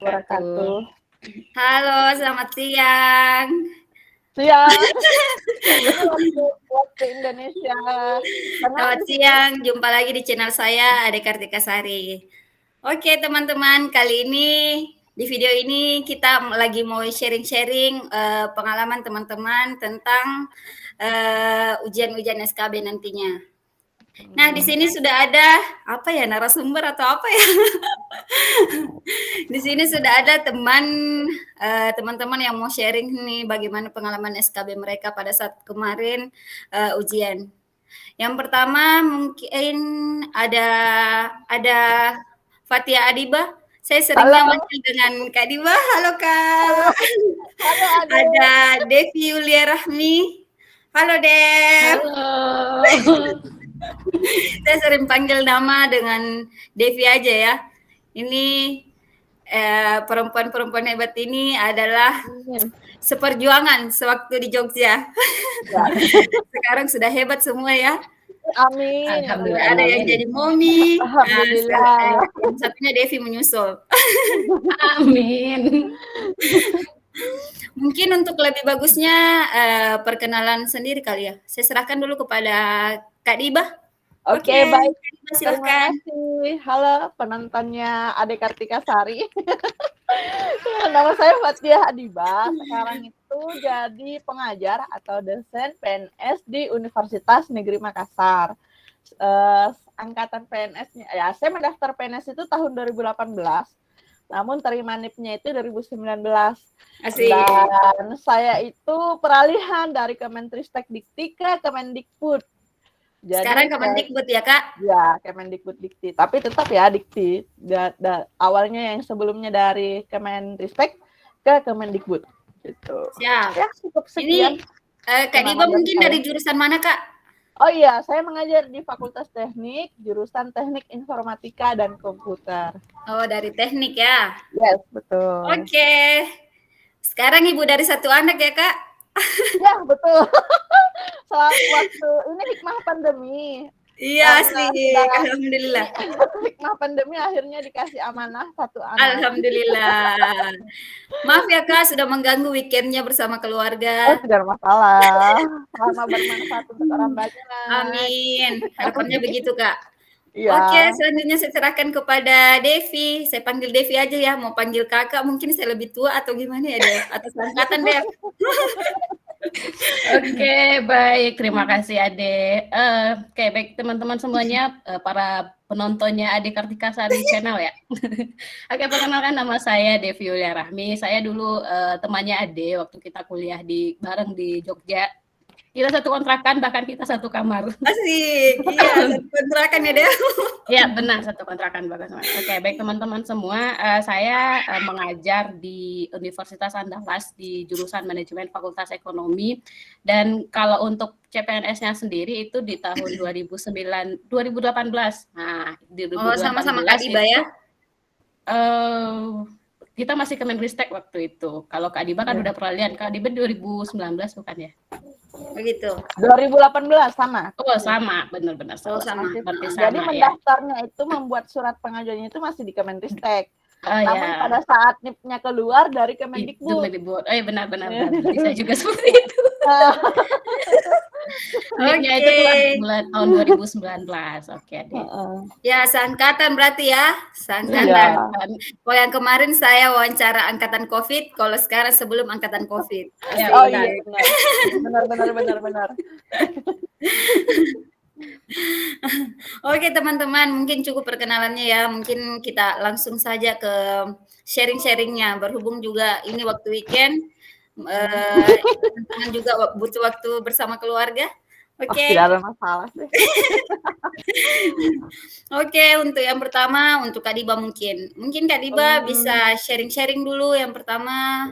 Wabarakatuh. Halo, selamat siang. Siang. Ini waktu Indonesia. Selamat siang, jumpa lagi di channel saya, Ade Kartika Sari. Oke, teman-teman, kali ini di video ini kita lagi mau sharing-sharing pengalaman teman-teman tentang ujian-ujian SKB nantinya. Nah, di sini sudah ada apa ya, narasumber atau apa ya? Di sini sudah ada teman-teman yang mau sharing nih bagaimana pengalaman SKB mereka pada saat kemarin ujian. Yang pertama mungkin ada Fatia Adiba. Saya seringnya manggil dengan Kak Diba. Halo Kak. Halo, Ada Devi Yulia Rahmi. Halo Dev. Halo. Saya sering panggil nama dengan Devi aja ya. Ini perempuan-perempuan hebat ini adalah seperjuangan sewaktu di Jogja. Ya. Sekarang sudah hebat semua ya. Amin. Alhamdulillah. Ada yang jadi momi. Alhamdulillah. Yang satunya Devi menyusul. Amin. Mungkin untuk lebih bagusnya perkenalan sendiri kali ya. Saya serahkan dulu kepada Kak Diba. Oke, baik. Kak Diba, silakan. Terima kasih. Halo penontonnya Ade Kartika Sari. Nama saya Fatia Adiba. Sekarang itu jadi pengajar atau dosen PNS di Universitas Negeri Makassar. Angkatan PNS-nya, ya saya mendaftar PNS itu tahun 2018. Namun terima NIP-nya itu 2019. Asik. Dan saya itu peralihan dari Kemenristek-Dikti ke Kemendikbud. Jadi, sekarang Kemendikbud ya Kak? Ya, Kemendikbud-Dikti. Tapi tetap ya Dikti. Awalnya yang sebelumnya dari Kemenristek ke Kemendikbud. Gitu. Siap. Ya, cukup sekian. Ini Kak Diba mungkin dari jurusan mana Kak? Oh iya, saya mengajar di Fakultas Teknik, jurusan Teknik Informatika dan Komputer. Oh, dari teknik ya? Yes, betul. Oke. Sekarang ibu dari satu anak ya Kak? Ya, betul. Selama waktu ini hikmah pandemi. Iya sih, alhamdulillah. Hikmah pandemi akhirnya dikasih amanah satu anak. Alhamdulillah. Maaf ya Kak, sudah mengganggu weekendnya bersama keluarga. Oh, tidak masalah. Selama bermanfaat untuk orang banyak. Amin. Harapannya begitu Kak. Ya. Oke, selanjutnya saya serahkan kepada Devi. Saya panggil Devi aja ya. Mau panggil kakak, mungkin saya lebih tua atau gimana ya Dev? Atau seangkatan Dev? Oke, baik. Terima kasih Ade. Oke, baik teman-teman semuanya, para penontonnya Ade Kartika Sari Channel ya. Oke, perkenalkan nama saya Devi Yulia Rahmi. Saya dulu temannya Ade waktu kita kuliah bareng di Jogja. Kita satu kontrakan, bahkan kita satu kamar. Asik, iya satu kontrakan ya Dev. Ya benar, satu kontrakan bahkan. Oke, baik teman-teman semua, saya mengajar di Universitas Andalas di jurusan Manajemen Fakultas Ekonomi, dan kalau untuk CPNS-nya sendiri itu di tahun 2018. Nah, di 2018 sama-sama Kak Diba ya? Kita masih Kemenristek waktu itu. Kalau Kak Diba kan udah peralihan. Kak Diba 2019 bukan ya? Begitu. 2018 sama. Oh, sama, benar-benar sama. Sama. Jadi mendaftarnya itu membuat surat pengajuannya itu masih di Kemenristek. Namun pada saat NIP-nya keluar dari Kemendikbud. Oh iya, benar-benar. Bisa juga seperti itu. NIP-nya itu bulan tahun 2019. Oke, deh. Ya, seangkatan berarti ya. Seangkatan. Kalau yang kemarin saya wawancara angkatan COVID, kalau sekarang sebelum angkatan COVID. Iya, benar. Oke teman-teman, mungkin cukup perkenalannya ya. Mungkin kita langsung saja ke sharing-sharingnya. Berhubung juga ini waktu weekend, teman-teman juga butuh waktu bersama keluarga. Oke. Tidak ada masalah sih. Oke, untuk yang pertama untuk Kak Diba mungkin Kak Diba bisa sharing-sharing dulu. Yang pertama,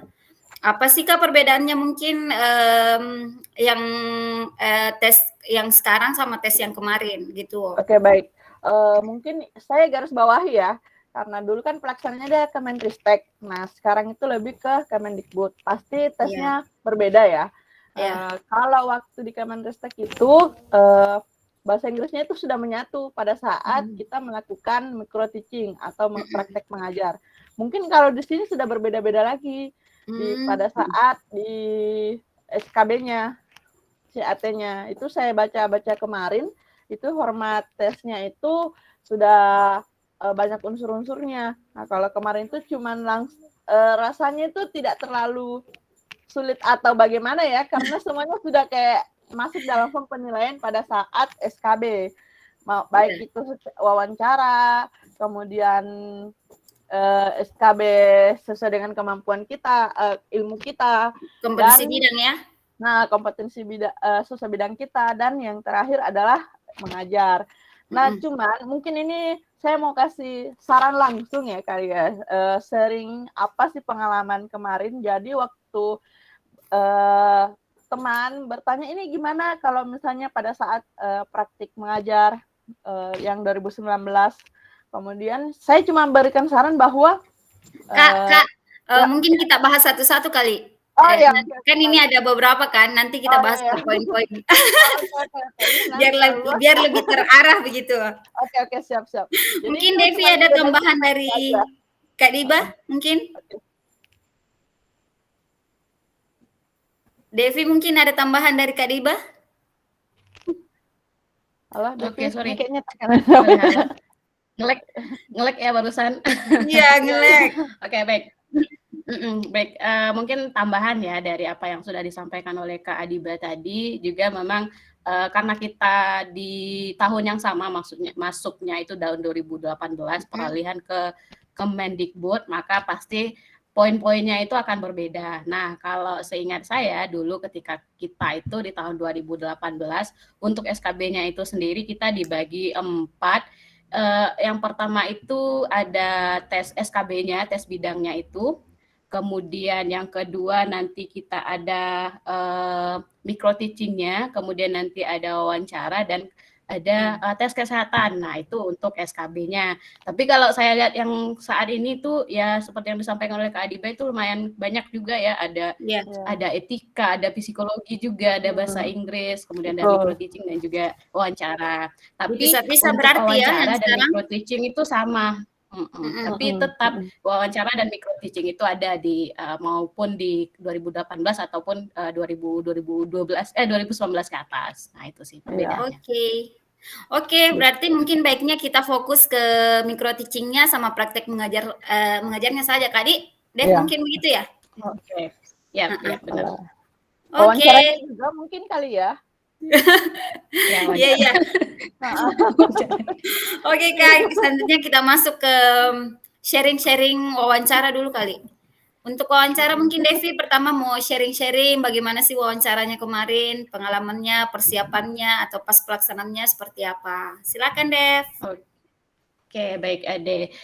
apa sih Kak perbedaannya mungkin yang tes yang sekarang sama tes yang kemarin gitu? Oke, baik. Mungkin saya garis bawahi ya, karena dulu kan pelaksananya ada Kemenristek. Nah, sekarang itu lebih ke Kemendikbud. Pasti tesnya berbeda ya. Kalau waktu di Kemenristek itu bahasa Inggrisnya itu sudah menyatu pada saat kita melakukan micro teaching atau praktek mengajar. Mungkin kalau di sini sudah berbeda-beda lagi pada saat di SKB-nya, CAT-nya. Itu saya baca-baca kemarin, itu format tesnya itu sudah banyak unsur-unsurnya. Nah, kalau kemarin itu cuman rasanya itu tidak terlalu sulit atau bagaimana ya, karena semuanya sudah kayak masuk dalam form penilaian pada saat SKB. Baik itu wawancara, kemudian SKB sesuai dengan kemampuan kita, ilmu kita, kompetensi bidang ya. Nah, kompetensi sesuai bidang kita, dan yang terakhir adalah mengajar. Nah, cuman mungkin ini saya mau kasih saran langsung ya kali ya, sharing apa sih pengalaman kemarin. Jadi waktu teman bertanya ini gimana kalau misalnya pada saat praktik mengajar yang 2019, kemudian saya cuma berikan saran bahwa Kak, mungkin kita bahas satu-satu kali. Oh ya, kan ini ada beberapa kan, nanti kita bahas poin-poin. biar lebih terarah begitu. Oke, siap. Jadi mungkin Devi ada tambahan dari Kak Diba, mungkin? Devi mungkin ada tambahan dari Kak Diba? Halo, Oke, sorry. Kayaknya ngelek ya barusan. Iya, ngelek. Oke, baik. Baik, mungkin tambahan ya dari apa yang sudah disampaikan oleh Kak Adiba tadi, juga memang karena kita di tahun yang sama, maksudnya masuknya itu tahun 2018, peralihan ke Kemendikbud, maka pasti poin-poinnya itu akan berbeda. Nah, kalau seingat saya dulu ketika kita itu di tahun 2018, untuk SKB-nya itu sendiri kita dibagi 4. Yang pertama itu ada tes SKB-nya, tes bidangnya itu. Kemudian yang kedua nanti kita ada micro teaching-nya, kemudian nanti ada wawancara dan ada tes kesehatan. Nah, itu untuk SKB-nya. Tapi kalau saya lihat yang saat ini tuh ya seperti yang disampaikan oleh Kak Adiba itu lumayan banyak juga ya, ada etika, ada psikologi juga, ada bahasa Inggris, kemudian ada micro teaching dan juga wawancara. Tapi bisa untuk berarti wawancara ya dan micro teaching itu sama. Tapi tetap wawancara dan micro teaching itu ada di maupun di 2018 ataupun 2019 ke atas. Nah, itu sih perbedaannya. Oke, berarti mungkin baiknya kita fokus ke micro teaching-nya sama praktek mengajarnya saja, Kak Di. Mungkin begitu ya? Oke. Ya, benar. Wawancaranya juga mungkin kali ya. Iya. Oke, Kak, selanjutnya kita masuk ke sharing-sharing wawancara dulu kali. Untuk wawancara mungkin Devi pertama mau sharing-sharing bagaimana sih wawancaranya kemarin, pengalamannya, persiapannya, atau pas pelaksanaannya seperti apa. Silakan, Dev. Oke, baik Ade.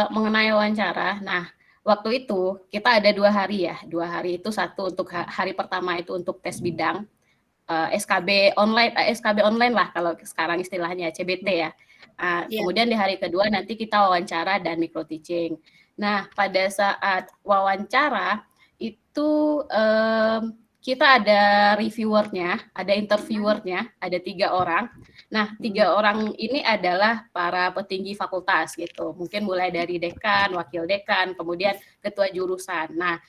Mengenai wawancara, nah waktu itu kita ada 2 hari ya. 2 hari itu satu untuk hari pertama itu untuk tes bidang. SKB online lah kalau sekarang istilahnya CBT ya. Kemudian di hari kedua nanti kita wawancara dan micro teaching. Nah, pada saat wawancara itu kita ada reviewernya, ada interviewernya, ada 3 orang. Nah, 3 orang ini adalah para petinggi fakultas gitu. Mungkin mulai dari dekan, wakil dekan, kemudian ketua jurusan. Nah,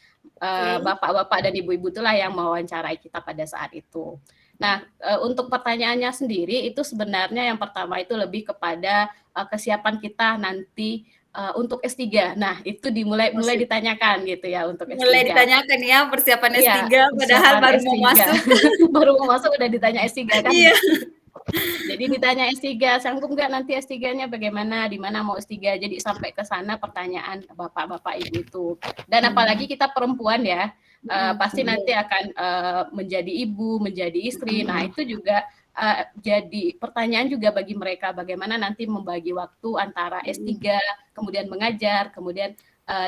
bapak-bapak dan ibu-ibu itulah yang mewawancarai kita pada saat itu. Nah, untuk pertanyaannya sendiri itu sebenarnya yang pertama itu lebih kepada kesiapan kita nanti untuk S3. Nah, itu mulai ditanyakan gitu ya untuk S3. Mulai ditanyakan ya persiapan S3, padahal baru S3. mau masuk. Baru mau masuk udah ditanya S3 kan. Iya. Jadi ditanya S3, sanggup nggak nanti S3-nya bagaimana, di mana mau S3. Jadi sampai ke sana pertanyaan bapak-bapak ibu itu. Dan apalagi kita perempuan ya, pasti nanti akan menjadi ibu, menjadi istri. Nah, itu juga jadi pertanyaan juga bagi mereka bagaimana nanti membagi waktu antara S3, kemudian mengajar, kemudian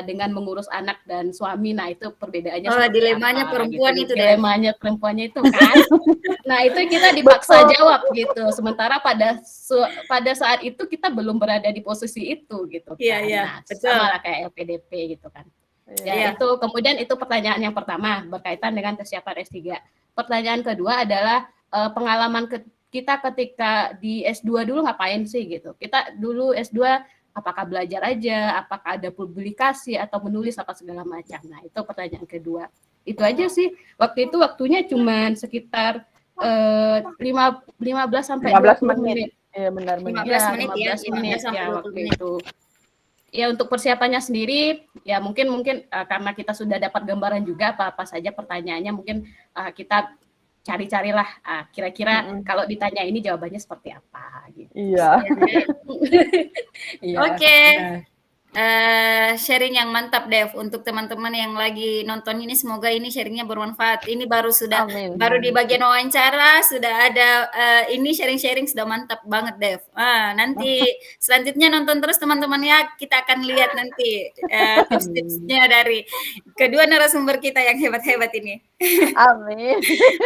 dengan mengurus anak dan suami. Nah, itu perbedaannya dilemanya perempuan gitu. Dilemanya perempuannya itu kan. Nah, itu kita dipaksa jawab gitu. Sementara pada saat itu kita belum berada di posisi itu gitu kan. Iya, betul. Sama lah kayak LPDP gitu kan. Ya, itu kemudian itu pertanyaan yang pertama berkaitan dengan kesiapan S3. Pertanyaan kedua adalah pengalaman kita ketika di S2 dulu ngapain sih gitu. Kita dulu S2 apakah belajar aja, apakah ada publikasi atau menulis apa segala macam. Nah, itu pertanyaan kedua. Itu aja sih. Waktu itu waktunya cuma sekitar 15 sampai 15 20 menit. menit. Iya benar. 15 menit ya, 15 menit 15 sampai ya 20 waktu menit. itu. Ya untuk persiapannya sendiri ya mungkin karena kita sudah dapat gambaran juga apa saja pertanyaannya, mungkin kita cari-carilah kira-kira kalau ditanya ini jawabannya seperti apa gitu. Iya. Iya. Oke. Nah. Sharing yang mantap Dev untuk teman-teman yang lagi nonton ini, semoga ini sharingnya bermanfaat. Ini baru di bagian wawancara sudah ada ini sharing-sharing sudah mantap banget Dev. Nanti selanjutnya nonton terus teman-teman ya, kita akan lihat nanti tips-tipsnya dari kedua narasumber kita yang hebat-hebat ini. Amin.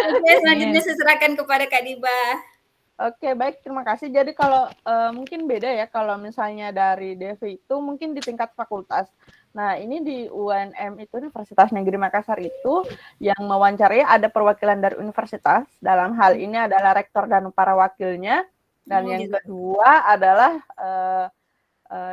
Oke, selanjutnya saya serahkan kepada Kak Diba. Oke, baik, terima kasih. Jadi kalau mungkin beda ya kalau misalnya dari Devi itu mungkin di tingkat fakultas. Nah, ini di UNM itu Universitas Negeri Makassar itu yang mewawancarai ada perwakilan dari universitas. Dalam hal ini adalah rektor dan para wakilnya. Dan yang kedua adalah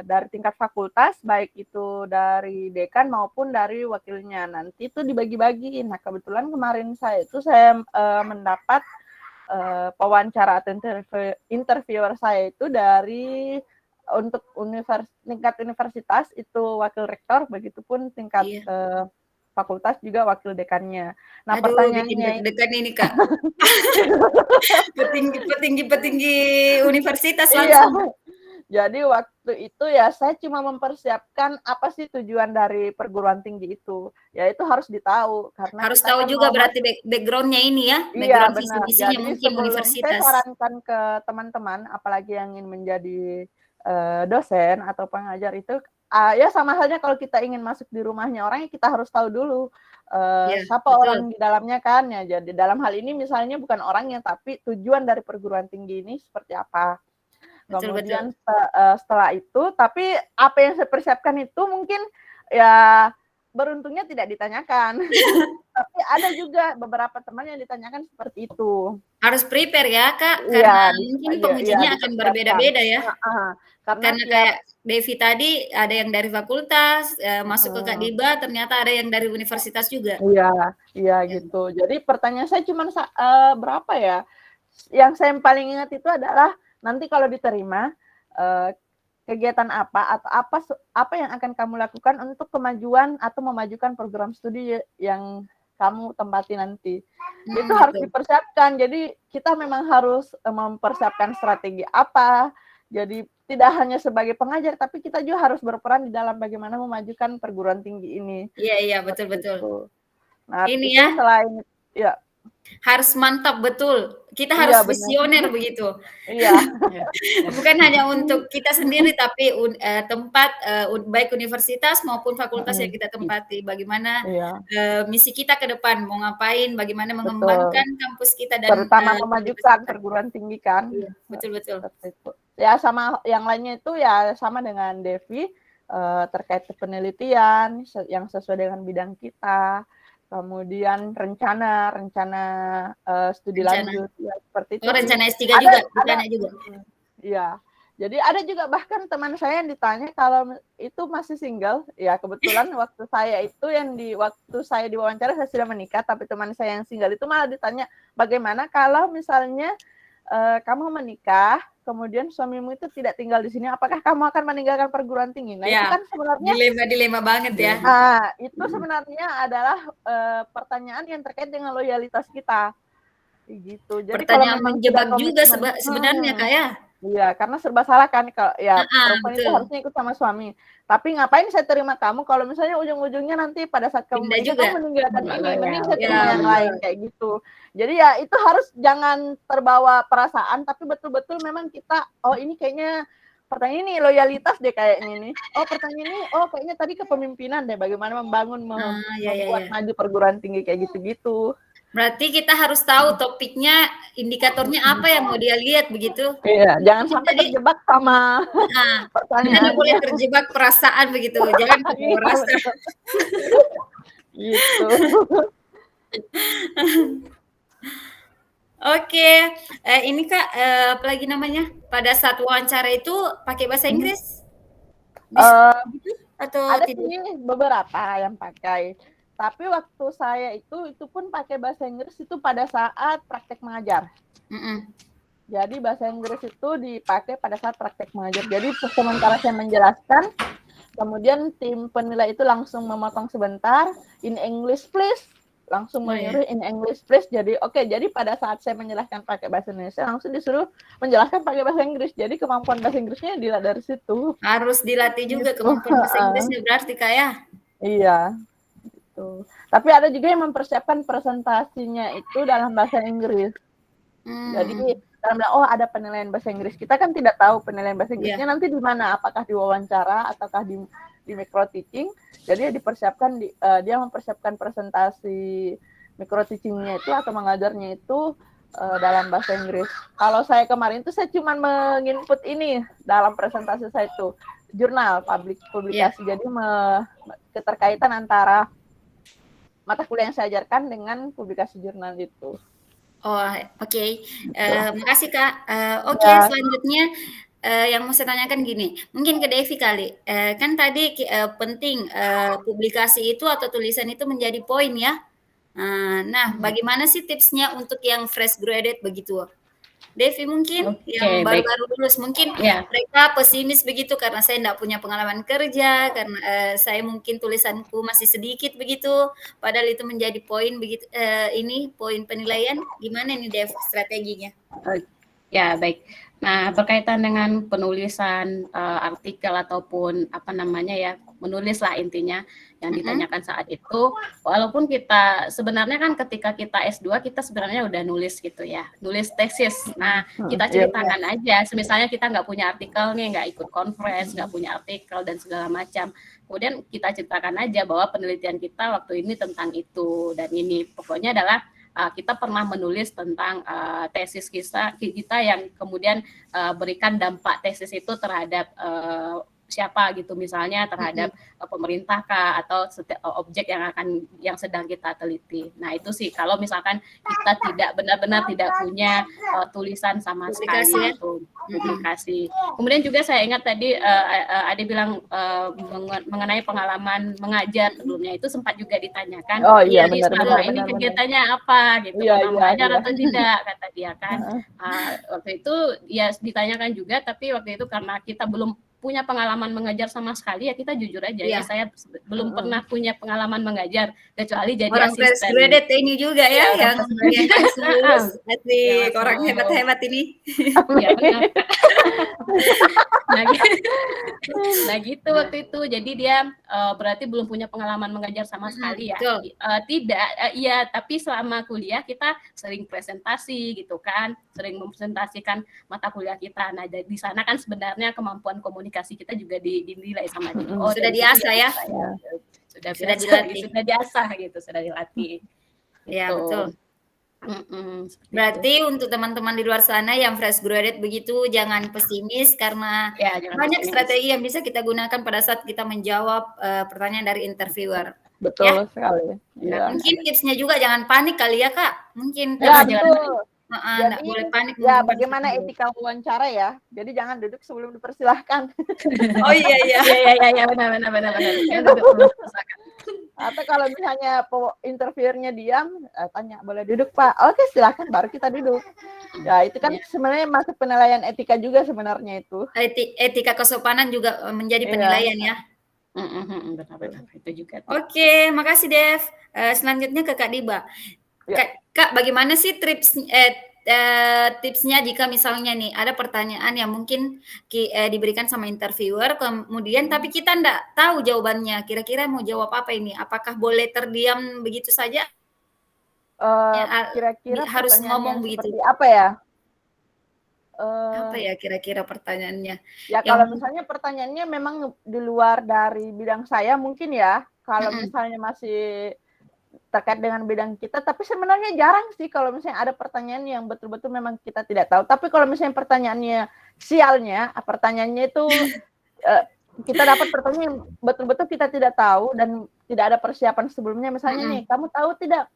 dari tingkat fakultas, baik itu dari dekan maupun dari wakilnya. Nanti itu dibagi-bagi. Nah, kebetulan kemarin saya mendapat pewawancara atau interviewer saya itu dari untuk tingkat universitas itu wakil rektor, begitupun tingkat fakultas juga wakil dekannya. Nah, pertanyaannya dekan ini Kak. petinggi universitas langsung. Iya. Jadi waktu itu ya saya cuma mempersiapkan apa sih tujuan dari perguruan tinggi itu. Ya itu harus ditahu karena harus tahu juga berarti background-nya ini ya. Iya benar. Jadi mungkin universitas. Saya sarankan ke teman-teman apalagi yang ingin menjadi dosen atau pengajar itu ya sama halnya kalau kita ingin masuk di rumahnya orang ya kita harus tahu dulu siapa orang di dalamnya kan ya. Jadi dalam hal ini misalnya bukan orangnya tapi tujuan dari perguruan tinggi ini seperti apa. Kemudian setelah itu, tapi apa yang saya persiapkan itu mungkin ya beruntungnya tidak ditanyakan. Tapi ada juga beberapa teman yang ditanyakan seperti itu. Harus prepare ya Kak, karena mungkin pengujiannya akan berbeda-beda ya. Karena kayak Devi tadi ada yang dari fakultas, masuk ke Kak Diba, ternyata ada yang dari universitas juga. Iya gitu. Jadi pertanyaan saya cuma berapa ya? Yang saya paling ingat itu adalah nanti kalau diterima kegiatan apa atau apa yang akan kamu lakukan untuk kemajuan atau memajukan program studi yang kamu tempati nanti. Itu harus dipersiapkan. Jadi kita memang harus mempersiapkan strategi apa. Jadi tidak hanya sebagai pengajar tapi kita juga harus berperan di dalam bagaimana memajukan perguruan tinggi ini. Iya betul. Nah, ini ya selain harus mantap betul. Kita harus visioner begitu. Iya. Bukan hanya untuk kita sendiri tapi tempat baik universitas maupun fakultas yang kita tempati. Bagaimana misi kita ke depan, mau ngapain, bagaimana mengembangkan kampus kita dan terutama memajukan perguruan tinggi kan. Iya, betul. Ya sama yang lainnya itu ya sama dengan Devi terkait penelitian yang sesuai dengan bidang kita. Kemudian rencana studi lanjut ya seperti itu. Rencana S3 juga, juga. Iya. Jadi ada juga bahkan teman saya yang ditanya kalau itu masih single. Ya kebetulan waktu saya diwawancara saya sudah menikah, tapi teman saya yang single itu malah ditanya bagaimana kalau misalnya kamu menikah, kemudian suamimu itu tidak tinggal di sini, apakah kamu akan meninggalkan perguruan tinggi? Nah, itu kan sebenarnya dilema banget ya. Itu sebenarnya adalah pertanyaan yang terkait dengan loyalitas kita. Gitu. Jadi pertanyaan kalau menjebak juga sebenarnya Kak ya. Iya, karena serba salah kan kalau perempuan itu harusnya ikut sama suami. Tapi ngapain saya terima kamu kalau misalnya ujung-ujungnya nanti pada saat kamu meninggalkan ini, mending saya terima yang lain kayak gitu. Jadi ya itu harus jangan terbawa perasaan, tapi betul-betul memang kita ini kayaknya pertanyaan ini loyalitas deh kayaknya nih. Pertanyaan ini kayaknya tadi kepemimpinan deh, bagaimana membangun membuat maju perguruan tinggi kayak gitu-gitu. Berarti kita harus tahu topiknya, indikatornya apa yang mau dia lihat begitu. Iya, jangan sampai terjebak sama pertanyaan. Jangan boleh terjebak perasaan begitu. Jangan merasa. Gitu. Oke, ini Kak, apa lagi namanya? Pada saat wawancara itu pakai bahasa Inggris? Eh, gitu atau ada tidak? sih beberapa yang pakai. Tapi waktu saya itu pun pakai bahasa Inggris itu pada saat praktek mengajar. Mm-mm. Jadi bahasa Inggris itu dipakai pada saat praktek mengajar. Jadi sementara saya menjelaskan, kemudian tim penilai itu langsung memotong sebentar, in English please, langsung Oh ya. menyuruh in English please. Jadi oke, jadi pada saat saya menjelaskan pakai bahasa Indonesia, langsung disuruh menjelaskan pakai bahasa Inggris. Jadi kemampuan bahasa Inggrisnya dilihat dari situ. Harus dilatih juga Gitu. kemampuan bahasa Inggrisnya berarti Kak ya. Iya, gitu. Tapi ada juga yang mempersiapkan presentasinya itu dalam bahasa Inggris. Jadi dalam ada penilaian bahasa Inggris. Kita kan tidak tahu penilaian bahasa Inggrisnya nanti di mana, apakah di wawancara ataukah di micro teaching. Jadi dipersiapkan dia mempersiapkan presentasi micro teachingnya itu atau mengajarnya itu dalam bahasa Inggris. Kalau saya kemarin itu saya cuma menginput ini dalam presentasi saya itu jurnal publikasi. Jadi keterkaitan antara mata kuliah yang saya ajarkan dengan publikasi jurnal itu. Oh, oke. Makasih Kak. Ya. Selanjutnya yang mau saya tanyakan gini, mungkin ke Devi kali. Kan tadi penting publikasi itu atau tulisan itu menjadi poin ya. Nah, bagaimana sih tipsnya untuk yang fresh graduate begitu? Devi mungkin yang baru-baru lulus mungkin mereka pesimis begitu karena saya tidak punya pengalaman kerja, karena saya mungkin tulisanku masih sedikit begitu, padahal itu menjadi poin begitu. Ini poin penilaian, gimana nih Dev strateginya? Ya baik. Nah berkaitan dengan penulisan artikel ataupun apa namanya ya, menulis lah intinya yang ditanyakan saat itu, walaupun kita sebenarnya kan ketika kita S2 kita sebenarnya udah nulis gitu ya, nulis tesis. Nah kita ceritakan aja, misalnya kita nggak punya artikel nih, nggak ikut conference, nggak punya artikel dan segala macam. Kemudian kita ceritakan aja bahwa penelitian kita waktu ini tentang itu dan ini. Pokoknya adalah kita pernah menulis tentang tesis kita yang kemudian berikan dampak tesis itu terhadap siapa gitu, misalnya terhadap pemerintah kah atau objek yang sedang kita teliti. Nah itu sih kalau misalkan kita tidak benar-benar tidak punya tulisan sama sekali itu publikasi. Kemudian juga saya ingat tadi Ade bilang mengenai pengalaman mengajar sebelumnya, itu sempat juga ditanyakan. Oh iya, jadi selama ini kegiatannya apa gitu, pernah mengajar atau tidak kata dia kan. Waktu itu ya ditanyakan juga, tapi waktu itu karena kita belum punya pengalaman mengajar sama sekali ya kita jujur aja ya saya belum pernah punya pengalaman mengajar kecuali jadi orang asisten. Fresh graduate ini juga ya yang lulus, asik orang hebat-hebat ini. Ya benar. Nah gitu waktu itu, jadi dia berarti belum punya pengalaman mengajar sama sekali ya. Iya, tapi selama kuliah kita sering presentasi gitu kan, sering mempresentasikan mata kuliah kita. Nah di sana kan sebenarnya kemampuan komunikasi kita juga dinilai sama dia. Sudah diasah ya? Sudah dilatih. Sudah diasah gitu, sudah dilatih. Ya betul. Berarti untuk teman-teman di luar sana yang fresh graduate begitu jangan pesimis karena banyak strategi yang bisa kita gunakan pada saat kita menjawab pertanyaan dari interviewer. Betul sekali. Nah, mungkin tipsnya juga jangan panik kali ya Kak. Mungkin jangan nggak boleh panik. Ya bagaimana etika wawancara ya. Jadi jangan duduk sebelum dipersilahkan. Oh iya benar. Atau kalau misalnya interviewernya diam, tanya boleh duduk Pak. Oke silakan, baru kita duduk. Ya itu kan sebenarnya masuk penilaian etika juga sebenarnya itu. Etika kesopanan juga menjadi penilaian ya. Benar itu juga. Oke, makasih Dev. Selanjutnya ke Kak Diba. Kak, bagaimana sih tipsnya jika misalnya nih ada pertanyaan yang mungkin diberikan sama interviewer, kemudian tapi kita enggak tahu jawabannya, kira-kira mau jawab apa ini? Apakah boleh terdiam begitu saja? Kira-kira harus ngomong begitu? Apa ya? Apa ya kira-kira pertanyaannya? Ya kalau misalnya pertanyaannya memang di luar dari bidang saya mungkin ya, kalau misalnya masih terkait dengan bidang kita, tapi sebenarnya jarang sih kalau misalnya ada pertanyaan yang betul-betul memang kita tidak tahu. Tapi kalau misalnya pertanyaannya pertanyaannya itu kita dapat pertanyaan yang betul-betul kita tidak tahu dan tidak ada persiapan sebelumnya. Misalnya nih, kamu tahu tidak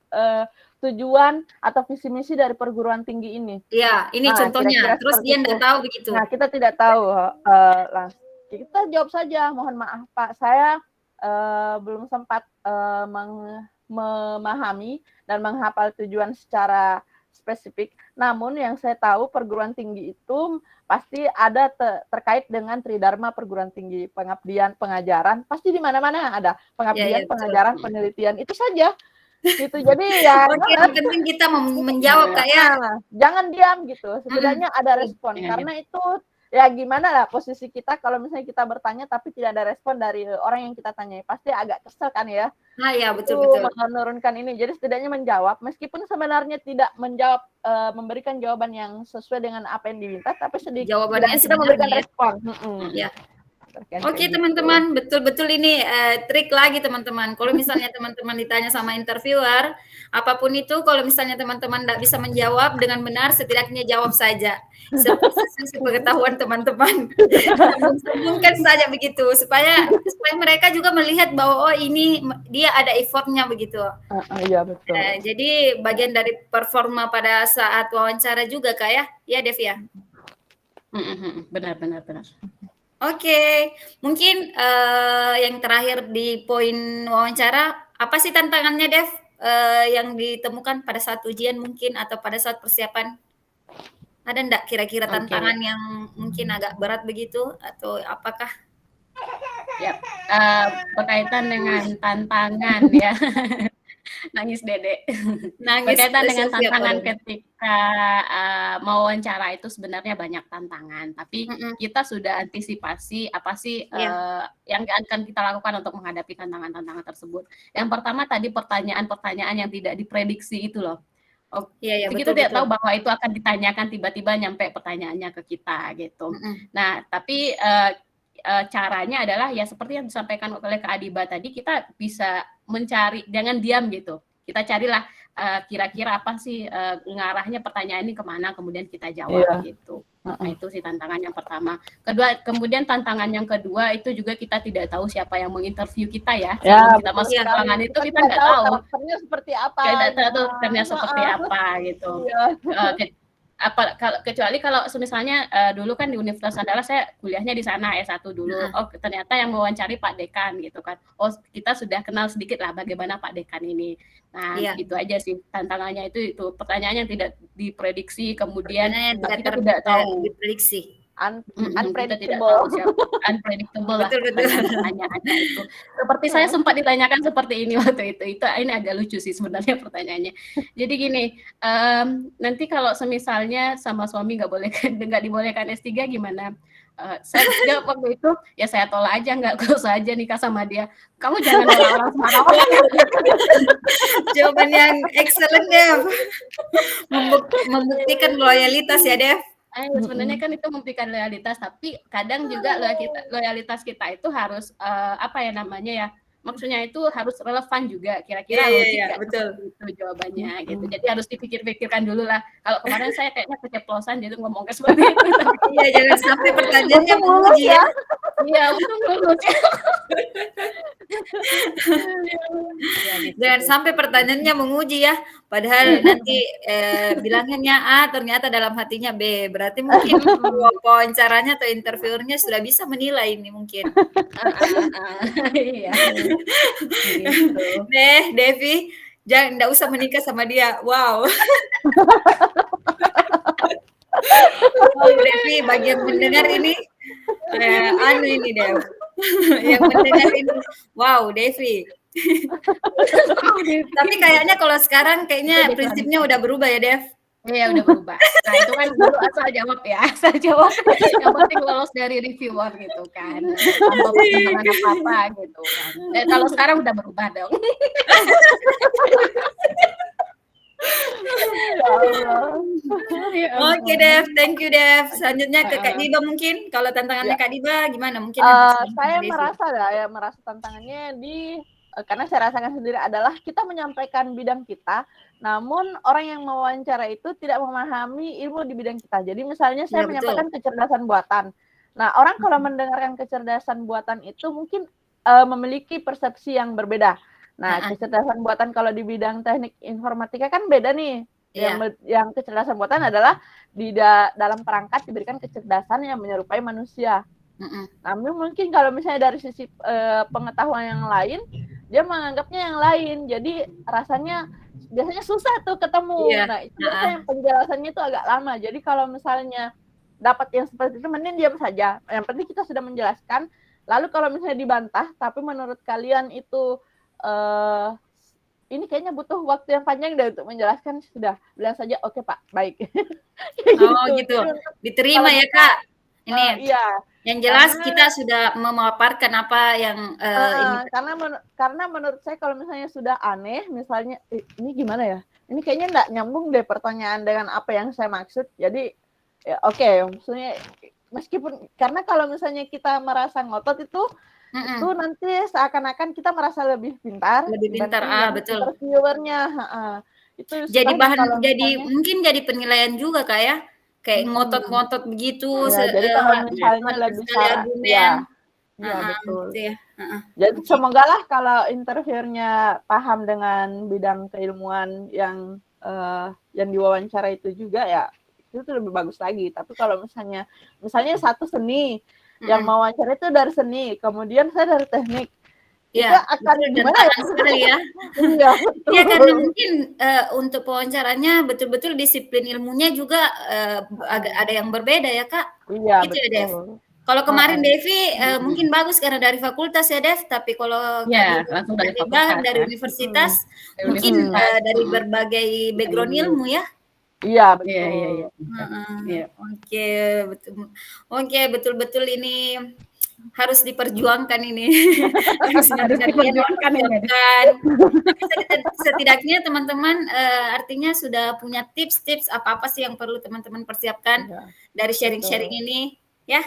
tujuan atau visi misi dari perguruan tinggi ini? Iya, ini contohnya. Terus dia tidak tahu begitu. Nah, kita tidak tahu. kita jawab saja, mohon maaf Pak, saya belum sempat memahami dan menghafal tujuan secara spesifik. Namun yang saya tahu perguruan tinggi itu pasti ada terkait dengan tridharma perguruan tinggi, pengabdian, pengajaran, pasti di mana-mana ada pengabdian, pengajaran, penelitian, itu saja. Gitu. Jadi ya yang penting kita menjawab Kak ya. Jangan diam gitu. Setidaknya ada respon karena itu ya gimana lah posisi kita kalau misalnya kita bertanya tapi tidak ada respon dari orang yang kita tanyai, pasti agak kesel kan ya. Nah ya betul. Menurunkan ini, jadi setidaknya menjawab meskipun sebenarnya tidak menjawab, memberikan jawaban yang sesuai dengan apa yang diminta, tapi sedikit jawabannya kita memberikan respon. Ya. Oke teman-teman, betul-betul ini trik lagi teman-teman. Kalau misalnya teman-teman ditanya sama interviewer, apapun itu, kalau misalnya teman-teman tidak bisa menjawab dengan benar, setidaknya jawab saja. Sesuai pengetahuan teman-teman. Sambungkan saja begitu, supaya mereka juga melihat bahwa oh ini dia ada effortnya begitu. Iya betul. Jadi bagian dari performa pada saat wawancara juga Kak ya, ya Dev ya. Benar. Oke, mungkin yang terakhir di poin wawancara, apa sih tantangannya Dev yang ditemukan pada saat ujian mungkin atau pada saat persiapan? Ada enggak kira-kira tantangan yang mungkin agak berat begitu atau apakah? Ya, berkaitan dengan tantangan ya. Nangis Dede. Berkaitan dengan tantangan ketika mau wawancara itu sebenarnya banyak tantangan, tapi kita sudah antisipasi apa sih yang akan kita lakukan untuk menghadapi tantangan-tantangan tersebut. Yang pertama tadi pertanyaan-pertanyaan yang tidak diprediksi itu loh. Kita tidak tahu bahwa itu akan ditanyakan tiba-tiba nyampe pertanyaannya ke kita gitu. Nah, tapi caranya adalah ya seperti yang disampaikan oleh Kak Adiba tadi, kita bisa mencari, jangan diam gitu. Kita carilah kira-kira apa sih ngarahnya pertanyaan ini kemana, kemudian kita jawab gitu. Nah, itu sih tantangan yang pertama. Kemudian tantangan yang kedua itu juga kita tidak tahu siapa yang menginterview kita ya. Sebelum kita masuk ke ruangan itu kita nggak tahu karakternya seperti apa. Tidak tahu karakternya seperti apa gitu. Kecuali kalau misalnya dulu kan di Universitas Andalas saya kuliahnya di sana S1 dulu. Oh ternyata yang mewawancari Pak Dekan gitu kan. Oh kita sudah kenal sedikit lah bagaimana Pak Dekan ini. Nah itu aja sih tantangannya, itu pertanyaan yang tidak diprediksi, kemudian kita tidak tahu diprediksi. Unpredictable lah pertanyaannya itu. Seperti saya sempat ditanyakan seperti ini waktu itu. Ini agak lucu sih sebenarnya pertanyaannya. Jadi gini, nanti kalau semisalnya sama suami nggak dibolehkan S3 gimana? Saya jawab waktu itu, ya saya tolak aja, nggak usah aja nikah sama dia. Kamu jangan nolak orang sembarangan. Jawaban yang excellent Dev. Membuktikan loyalitas ya Dev. Sebenarnya kan itu membuktikan loyalitas, tapi kadang juga loyalitas kita itu harus maksudnya itu harus relevan juga, kira-kira betul itu jawabannya gitu. Jadi harus dipikir-pikirkan dulu lah. Kalau kemarin saya kayaknya keceplosan jadi ngomongnya seperti itu. Iya, jangan sampai pertanyaannya menguji ya. Iya, untung lulus. Jangan sampai pertanyaannya menguji ya. Padahal nanti bilangannya A, ternyata dalam hatinya B. Berarti mungkin wawancaranya atau interviewernya sudah bisa menilai ini mungkin. Iya. Devi, enggak usah menikah sama dia. Wow. Devi, bagi yang mendengar ini, ini Dev. Yang mendengar ini, wow, Devi. Tapi kayaknya kalau sekarang prinsipnya udah berubah ya, Dev. Iya udah berubah. Nah itu kan dulu asal jawab. Yang penting lolos dari reviewer gitu kan. Tanpa pertimbangan apa-apa gitu kan. Kalau sekarang udah berubah dong. Oke Dev, thank you Dev. Selanjutnya ke Kak Diba mungkin. Kalau tantangannya Kak Diba gimana? Mungkin saya merasa tantangannya karena saya rasakan sendiri adalah kita menyampaikan bidang kita, namun orang yang mewawancara itu tidak memahami ilmu di bidang kita. Jadi misalnya saya menyampaikan kecerdasan buatan. Nah, orang kalau mendengarkan kecerdasan buatan itu mungkin memiliki persepsi yang berbeda. Nah, kecerdasan buatan kalau di bidang teknik informatika kan beda nih. Yang kecerdasan buatan adalah dalam perangkat diberikan kecerdasan yang menyerupai manusia. Tapi mungkin kalau misalnya dari sisi pengetahuan yang lain, dia menganggapnya yang lain. Jadi rasanya biasanya susah tuh ketemu. Iya. Nah, itu biasanya yang penjelasannya itu agak lama. Jadi kalau misalnya dapat yang seperti itu, mending diam saja. Yang penting kita sudah menjelaskan. Lalu kalau misalnya dibantah, tapi menurut kalian itu ini kayaknya butuh waktu yang panjang deh untuk menjelaskan, sudah bilang saja oke Pak, baik. Oh gitu. Diterima ya Kak. Ini iya. Yang jelas kita sudah memaparkan apa yang ini. Karena menurut saya kalau misalnya sudah aneh, misalnya ini gimana ya? Ini kayaknya nggak nyambung deh pertanyaan dengan apa yang saya maksud. Jadi ya, oke, maksudnya meskipun karena kalau misalnya kita merasa ngotot itu nanti seakan-akan kita merasa lebih pintar. Betul. Interviewernya, itu jadi bahan, jadi mungkin jadi penilaian juga Kak ya. Kayak ngotot-ngotot begitu, jadi kalau misalnya lebih argumen. Iya betul. Gitu ya. Jadi semoga lah kalau interviewernya paham dengan bidang keilmuan yang diwawancara itu juga ya, itu lebih bagus lagi. Tapi kalau misalnya satu seni, yang mau wawancara itu dari seni, kemudian saya dari teknik, itu akan gimana ya? Sekali ya. Iya, karena mungkin untuk pewawancaranya betul-betul disiplin ilmunya juga agak ada yang berbeda ya Kak. Iya gitu betul. Ya, Dev. Kalau kemarin Devi mungkin bagus karena dari fakultas ya Dev, tapi kalau langsung dari fakultas, dari universitas, mungkin dari berbagai background ilmu ya. Iya betul. Iya. Oke, betul-betul ini harus diperjuangkan ini. harus diperjuangkan ini. Setidaknya teman-teman artinya sudah punya tips-tips apa-apa sih yang perlu teman-teman persiapkan dari sharing-sharing ini ya.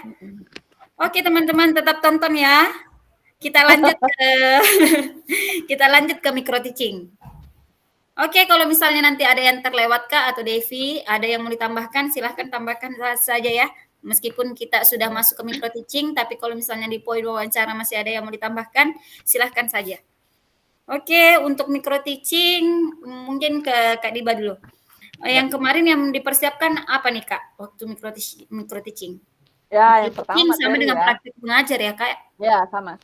Oke teman-teman, tetap tonton ya. Kita lanjut ke micro teaching. Oke, kalau misalnya nanti ada yang terlewat Kak atau Devi, ada yang mau ditambahkan, silahkan tambahkan saja ya. Meskipun kita sudah masuk ke micro teaching, tapi kalau misalnya di poin wawancara masih ada yang mau ditambahkan, silahkan saja. Oke, untuk micro teaching mungkin ke Kak Diba dulu. Yang kemarin yang dipersiapkan apa nih Kak waktu micro teaching? Ya, yang pertama sama dengan praktik mengajar ya Kak? Ya, sama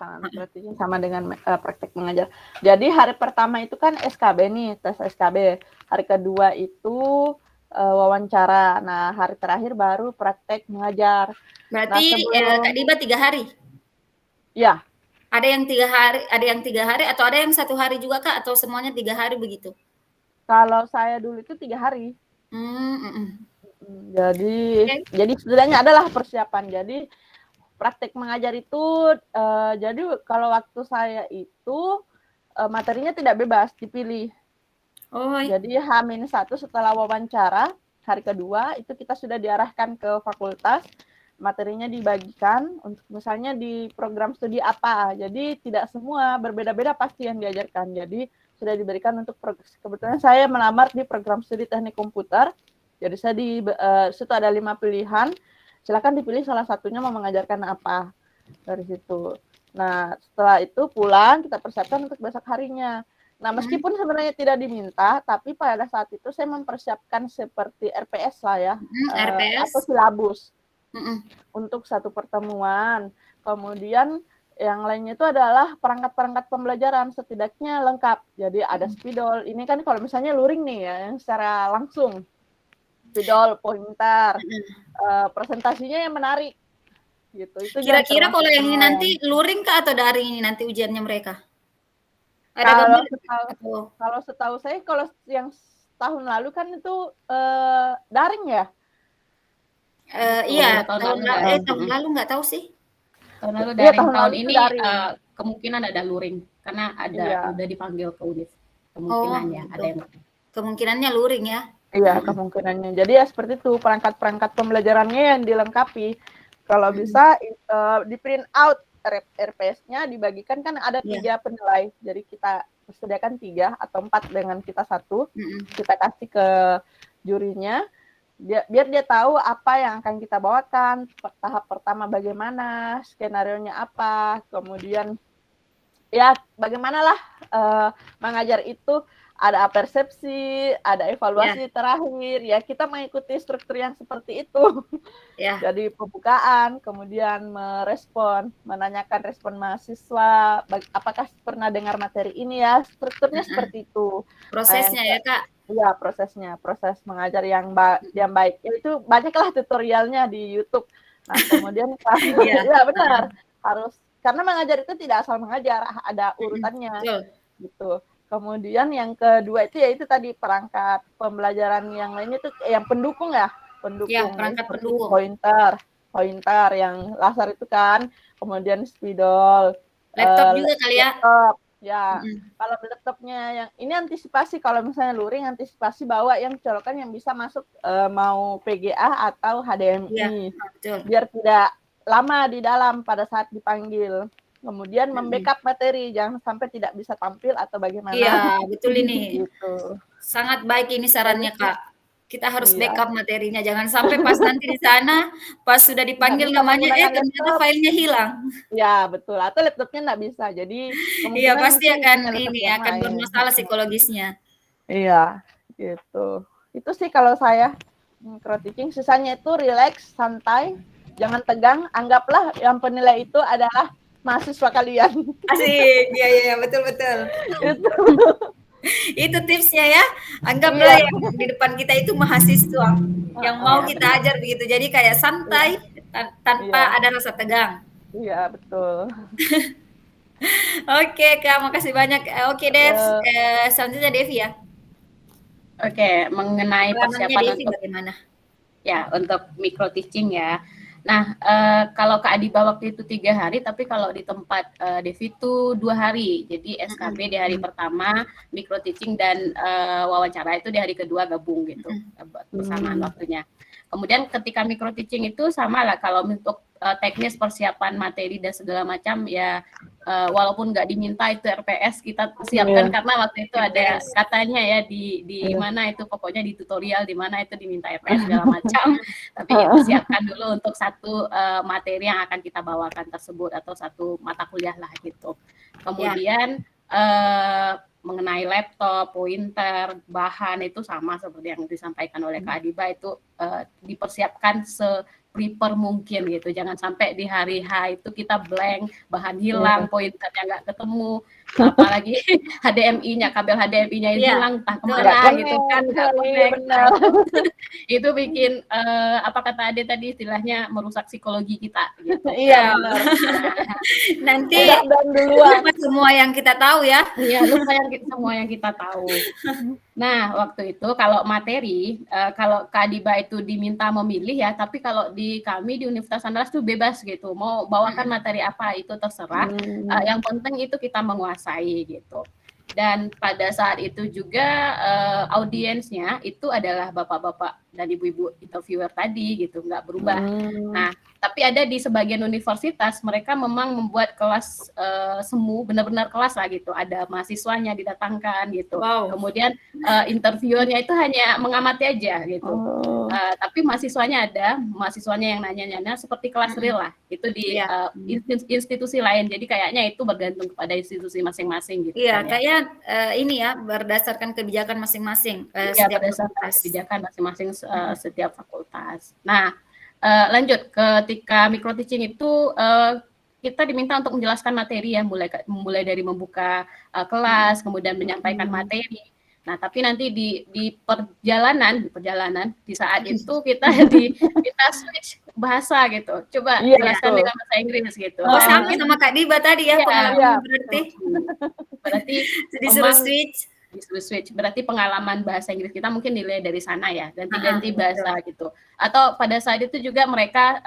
sama dengan praktik mengajar. Jadi hari pertama itu kan SKB nih, tes SKB. Hari kedua itu wawancara. Nah, hari terakhir baru praktek mengajar. Berarti Kak Diba 3 hari? Ya. Ada yang 3 hari atau ada yang 1 hari juga Kak, atau semuanya 3 hari begitu? Kalau saya dulu itu 3 hari. Jadi sebenarnya adalah persiapan. Jadi praktek mengajar itu jadi kalau waktu saya itu materinya tidak bebas, dipilih. Jadi H-1 setelah wawancara, hari kedua itu kita sudah diarahkan ke fakultas, materinya dibagikan untuk misalnya di program studi apa. Jadi tidak semua, berbeda-beda pasti yang diajarkan. Jadi sudah diberikan untuk kebetulan saya melamar di program studi teknik komputer. Jadi saya situ ada 5 pilihan. Silakan dipilih salah satunya mau mengajarkan apa dari situ. Nah, setelah itu pulang kita persiapkan untuk besok harinya. Nah, meskipun sebenarnya tidak diminta, tapi pada saat itu saya mempersiapkan seperti RPS lah ya, atau silabus untuk satu pertemuan. Kemudian yang lainnya itu adalah perangkat-perangkat pembelajaran setidaknya lengkap. Jadi ada spidol. Ini kan kalau misalnya luring nih ya, yang secara langsung. Spidol, pointer, presentasinya yang menarik. Gitu. Itu kira-kira kalau yang ini nanti luring kah atau daring ini nanti ujiannya mereka? Kalau setahu saya, kalau yang tahun lalu kan itu daring ya? Iya, tahun lalu nggak tahu sih. Tahun lalu daring, tahun ini kemungkinan ada luring karena udah dipanggil ke univ. Kemungkinannya ada yang kemungkinannya luring ya. Iya, kemungkinannya. Jadi ya seperti itu, perangkat-perangkat pembelajarannya yang dilengkapi. Kalau bisa di print out RPS-nya dibagikan, kan ada 3 penilai. Jadi kita sediakan 3 atau 4 dengan kita 1. Kita kasih ke jurinya. Biar dia tahu apa yang akan kita bawakan, tahap pertama bagaimana, skenarionya apa, kemudian ya bagaimanalah mengajar itu ada persepsi, ada evaluasi terakhir, ya kita mengikuti struktur yang seperti itu. Jadi pembukaan, kemudian merespon, menanyakan respon mahasiswa, apakah pernah dengar materi ini ya, strukturnya seperti itu. Prosesnya ya Kak? Iya, prosesnya, proses mengajar yang baik. Itu banyaklah tutorialnya di YouTube. Nah, kemudian ya benar, harus karena mengajar itu tidak asal mengajar, ada urutannya gitu. Kemudian yang kedua itu yaitu tadi perangkat pembelajaran yang lainnya itu yang pendukung ya, pendukung perangkat pendukung. Pointer yang laser itu kan, kemudian spidol, laptop juga kali ya. Laptop. Ya, kalau laptopnya yang ini antisipasi kalau misalnya luring, antisipasi bawa yang colokan yang bisa masuk mau PGA atau HDMI. Biar tidak lama di dalam pada saat dipanggil. Kemudian membackup materi, jangan sampai tidak bisa tampil atau bagaimana. Iya, betul ini. Gitu. Sangat baik ini sarannya, Kak. Kita harus backup materinya, jangan sampai pas nanti di sana, pas sudah dipanggil namanya, ternyata filenya hilang. Ya, betul. Atau laptopnya nggak bisa. Jadi iya, pasti akan akan bermasalah psikologisnya. Iya, gitu. Itu sih kalau saya micro teaching. Sisanya itu relax, santai, jangan tegang. Anggaplah yang penilai itu adalah mahasiswa kalian. Asik, iya, betul. Itu tipsnya ya. Anggaplah yang di depan kita itu mahasiswa yang mau kita ajar begitu. Jadi kayak santai tanpa ada rasa tegang. Iya, betul. Oke, Kak, makasih banyak. Oke, Dev. Selanjutnya Devi ya. Oke, mengenai persiapan Devi bagaimana? Ya, untuk micro teaching ya. Nah, kalau Kak Adiba waktu itu 3 hari, tapi kalau di tempat Devi itu 2 hari. Jadi SKB di hari pertama, micro teaching dan wawancara itu di hari kedua gabung gitu, bersamaan waktunya. Kemudian ketika micro teaching itu sama lah, kalau untuk teknis persiapan materi dan segala macam ya, walaupun nggak diminta itu RPS kita siapkan karena waktu itu ada katanya ya di mana itu pokoknya di tutorial di mana itu diminta RPS segala macam, tapi itu siapkan dulu untuk satu materi yang akan kita bawakan tersebut atau satu mata kuliah lah gitu. Kemudian mengenai laptop, pointer, bahan itu sama seperti yang disampaikan oleh Kak Adiba, itu dipersiapkan se-prepare mungkin gitu. Jangan sampai di hari H itu kita blank, bahan hilang, pointernya nggak ketemu, apalagi HDMI-nya, kabel HDMI-nya hilang, entah kemana gitu kan, nggak connect. Itu bikin apa kata Ade tadi istilahnya merusak psikologi kita gitu. Iya, nanti lupa semua yang kita tahu ya. Iya, lupa semua yang kita tahu. Nah, waktu itu kalau materi, kalau Kak Adiba itu diminta memilih ya, tapi kalau di kami di Universitas Andalas itu bebas gitu, mau bawakan materi apa itu terserah. Yang penting itu kita menguasai gitu. Dan pada saat itu juga audiensnya itu adalah bapak-bapak dan ibu-ibu interviewer tadi gitu, nggak berubah. Nah, tapi ada di sebagian universitas mereka memang membuat kelas semu, benar-benar kelas lah gitu. Ada mahasiswanya didatangkan gitu. Kemudian interviewernya itu hanya mengamati aja gitu. Tapi mahasiswanya yang nanya-nanya seperti kelas real lah. Itu di institusi lain. Jadi kayaknya itu bergantung kepada institusi masing-masing gitu. Iya, kayak ini ya berdasarkan kebijakan masing-masing. Berdasarkan kebijakan masing-masing setiap fakultas. Nah, lanjut ketika micro teaching itu kita diminta untuk menjelaskan materi ya, mulai dari membuka kelas, kemudian menyampaikan materi. Nah, tapi nanti di perjalanan di saat itu kita switch bahasa gitu. Coba jelaskan dengan bahasa Inggris gitu. Oh, sama Kak Diba tadi ya pengalaman berarti disuruh switch. Berarti pengalaman bahasa Inggris kita mungkin nilai dari sana ya, ganti-ganti bahasa gitu. Atau pada saat itu juga mereka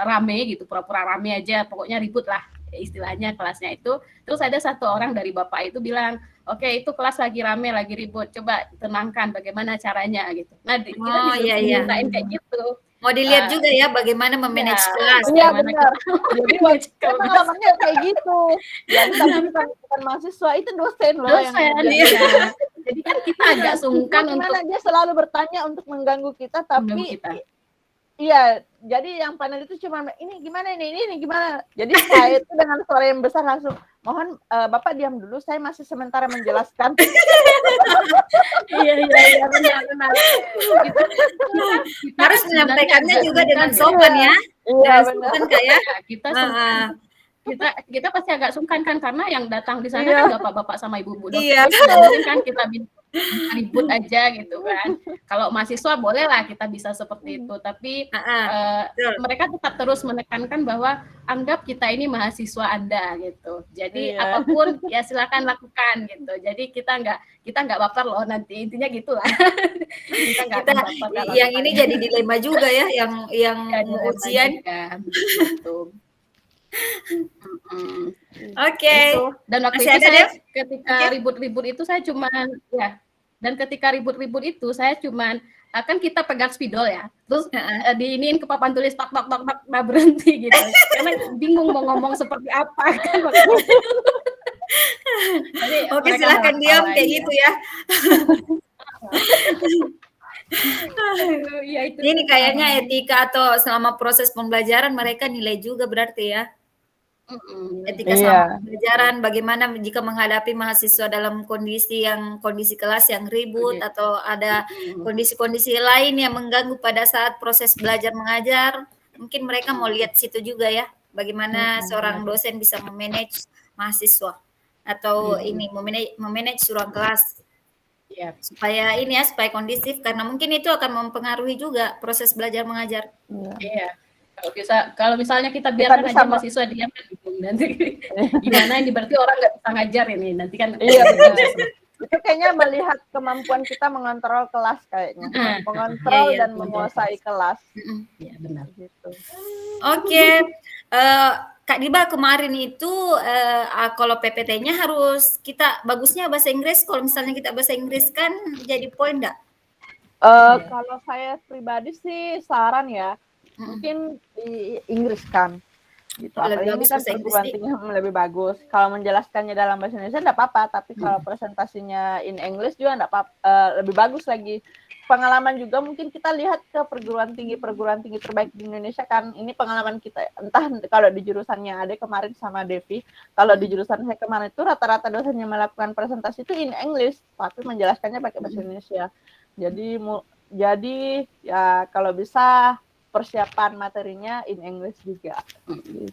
rame gitu, pura-pura rame aja, pokoknya ribut lah istilahnya kelasnya itu. Terus ada satu orang dari bapak itu bilang, oke, itu kelas lagi rame, lagi ribut, coba tenangkan bagaimana caranya gitu. Nah, kita dimintain kayak gitu. Mau dilihat juga ya bagaimana memanage kelas. Iya, benar. Jadi pengalamannya kayak gitu. Jadi tapi bukan mahasiswa, itu dosen loh. Jadi kan kita agak sungkan untuk dia selalu bertanya untuk mengganggu kita, tapi iya, jadi yang panel itu cuma ini gimana ini gimana. Jadi saya itu dengan suara yang besar langsung, mohon Bapak diam dulu, saya masih sementara menjelaskan. Iya benar. Kita Harus kan menyampaikannya sebenarnya juga agak dengan sungkan sopan ya. Iya Dengan benar. sopan Kak ya. ya. Kita sungkan. Kita pasti agak sungkan kan karena yang datang di sana Iya. kan bapak-bapak sama ibu-ibu dosen. Iya. Tidak mungkin kan kita bisa ribut aja gitu kan. Kalau mahasiswa boleh lah kita bisa seperti itu, tapi Betul. mereka tetap terus menekankan bahwa anggap kita ini mahasiswa Anda gitu. Jadi Iya. apapun ya silakan lakukan gitu. Jadi kita nggak baper loh nanti, intinya gitulah. Kita nggak akan baper kalau yang kita ini jadi dilema juga ya, yang mau dilema ujian. juga. Gitu. Oke. Dan waktu Masih itu ada, saya Dev? ketika ribut-ribut itu saya cuman ya. Dan ketika ribut-ribut itu saya cuman kan kita pegang spidol ya. Terus diiniin ke papan tulis tak nah berhenti gitu. Karena bingung mau ngomong seperti apa kan waktu itu. Jadi, Oke, mereka silakan malah diam tawa kayak aja. gitu ya. Ya, itu Ini kayaknya etika atau selama proses pembelajaran mereka nilai juga berarti ya. Etika selama pembelajaran, bagaimana jika menghadapi mahasiswa dalam kondisi kelas yang ribut atau ada kondisi-kondisi lain yang mengganggu pada saat proses belajar mengajar. Mungkin mereka mau lihat situ juga ya, bagaimana seorang dosen bisa memanage mahasiswa atau ini memanage ruang kelas. Ya. Supaya kondisif, karena mungkin itu akan mempengaruhi juga proses belajar mengajar. Iya. Kalau misalnya kita biarkan aja mahasiswa diam kan nanti gimana ini, berarti orang nggak bisa ngajar ini nanti kan. Iya benar. Itu kayaknya melihat kemampuan kita mengontrol kelas kayaknya, mengontrol dan menguasai kelas. Iya benar. Gitu. Oke. Kak Diba, kemarin itu kalau PPT-nya harus kita bagusnya bahasa Inggris. Kalau misalnya kita bahasa Inggris kan jadi poin enggak? Kalau saya pribadi sih saran ya, mungkin di Inggris kan. Gitu. Apalagi ini kan perguruan tinggi lebih bagus. Kalau menjelaskannya dalam bahasa Indonesia enggak apa-apa, tapi kalau presentasinya in English juga enggak apa-apa, lebih bagus lagi. Pengalaman juga mungkin kita lihat ke perguruan tinggi terbaik di Indonesia kan. Ini pengalaman kita, entah kalau di jurusannya Ade kemarin sama Devi, kalau di jurusan saya kemarin itu rata-rata dosen yang melakukan presentasi itu in English, tapi menjelaskannya pakai bahasa Indonesia. Jadi ya kalau bisa persiapan materinya in English juga.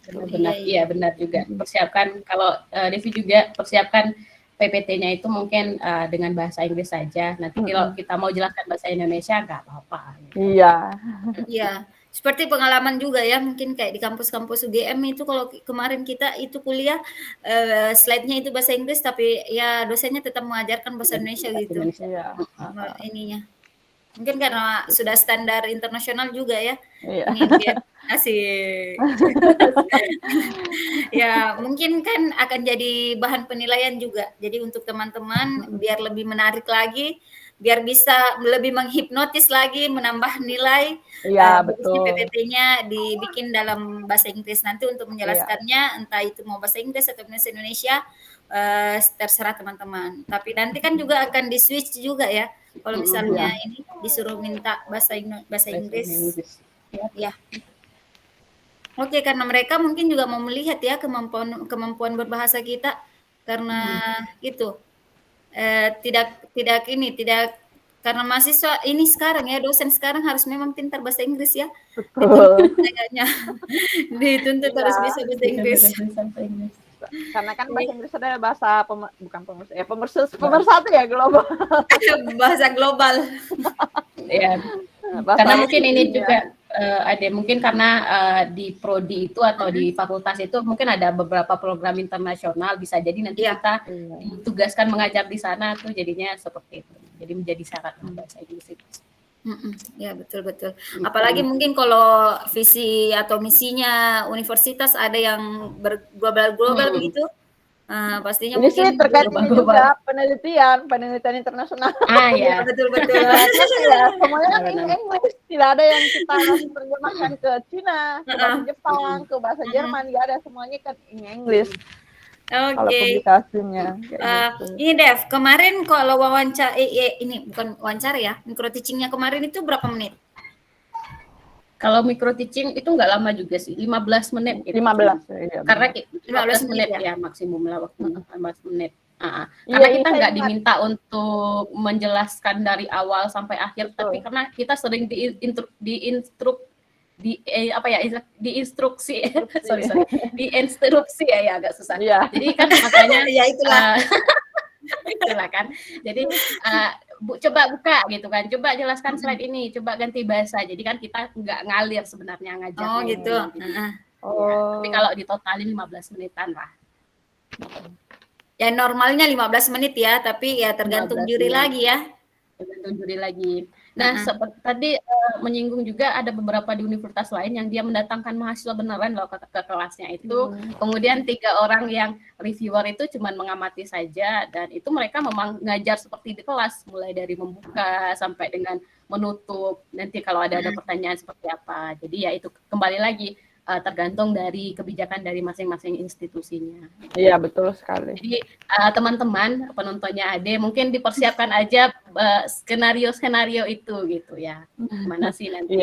Benar, iya benar juga. Persiapkan, kalau Devi juga persiapkan PPT-nya itu mungkin dengan bahasa Inggris saja. Nanti kalau kita mau jelaskan bahasa Indonesia nggak apa-apa. Iya. Iya, seperti pengalaman juga ya, mungkin kayak di kampus-kampus UGM itu kalau kemarin kita itu kuliah slide-nya itu bahasa Inggris, tapi ya dosennya tetap mengajarkan bahasa Indonesia gitu. Iya. Ininya. Mungkin karena sudah standar internasional juga ya. Iya. Ini dia asik. Ya, mungkin kan akan jadi bahan penilaian juga. Jadi untuk teman-teman biar lebih menarik lagi, biar bisa lebih menghipnotis lagi, menambah nilai. Iya, Bagusnya betul. PPT-nya dibikin dalam bahasa Inggris, nanti untuk menjelaskannya entah itu mau bahasa Inggris atau bahasa Indonesia, terserah teman-teman. Tapi nanti kan juga akan di-switch juga ya. Kalau misalnya ini disuruh minta bahasa Inggris. Ya. Oke, karena mereka mungkin juga mau melihat ya kemampuan berbahasa kita, karena itu tidak karena mahasiswa ini sekarang ya, dosen sekarang harus memang pintar bahasa Inggris ya. Betul. Dituntut harus bisa bahasa Inggris. Karena kan bahasa Inggris adalah bahasa pemersatu ya, global. Bahasa global. Ya. Karena mungkin ini juga ada mungkin karena di prodi itu atau di fakultas itu mungkin ada beberapa program internasional, bisa jadi nanti kita ditugaskan mengajar di sana tuh jadinya seperti itu. Jadi menjadi syarat bahasa Inggris itu. Ya betul. Apalagi mungkin kalau visi atau misinya universitas ada yang berglobal begitu, pastinya ini mungkin sih terkait ini juga penelitian internasional. Ya betul. Ya, semuanya kan in English, tidak ada yang kita harus terjemahkan ke Cina, ke bahasa Jepang, ke bahasa Jerman, nggak ada, semuanya kan in English. Kalau publikasinya. Ini Dev, kemarin kalau wawancara ini bukan wawancara ya, micro teachingnya kemarin itu berapa menit? Kalau micro teaching itu nggak lama juga sih, 15 menit gitu. 15. Iya, Karena 15 15 menit menit ya maksimum lah waktunya, 15 menit. Iya, Karena kita saya nggak ingat. diminta untuk menjelaskan dari awal sampai akhir, Betul. tapi karena kita sering diinstruksi ya agak susah. Iya. Jadi kan makanya Ya itulah. itulah kan. Jadi Bu, coba buka gitu kan, coba jelaskan slide ini, coba ganti bahasa. Jadi kan kita nggak ngalir sebenarnya ngajarnya. Oh gitu. Ya, Oh. tapi kalau ditotalin 15 menitan lah. Ya normalnya 15 menit ya, tapi ya tergantung 15 juri menit. lagi ya. Tergantung juri lagi. Nah, seperti tadi menyinggung juga ada beberapa di universitas lain yang dia mendatangkan mahasiswa beneran loh ke kelasnya itu. Kemudian 3 orang yang reviewer itu cuma mengamati saja, dan itu mereka memang ngajar seperti di kelas, mulai dari membuka sampai dengan menutup. Nanti kalau ada pertanyaan seperti apa. Jadi ya itu kembali lagi tergantung dari kebijakan dari masing-masing institusinya. Iya, betul sekali. Jadi teman-teman penontonnya Ade mungkin dipersiapkan aja skenario-skenario itu gitu ya. Mana sih nanti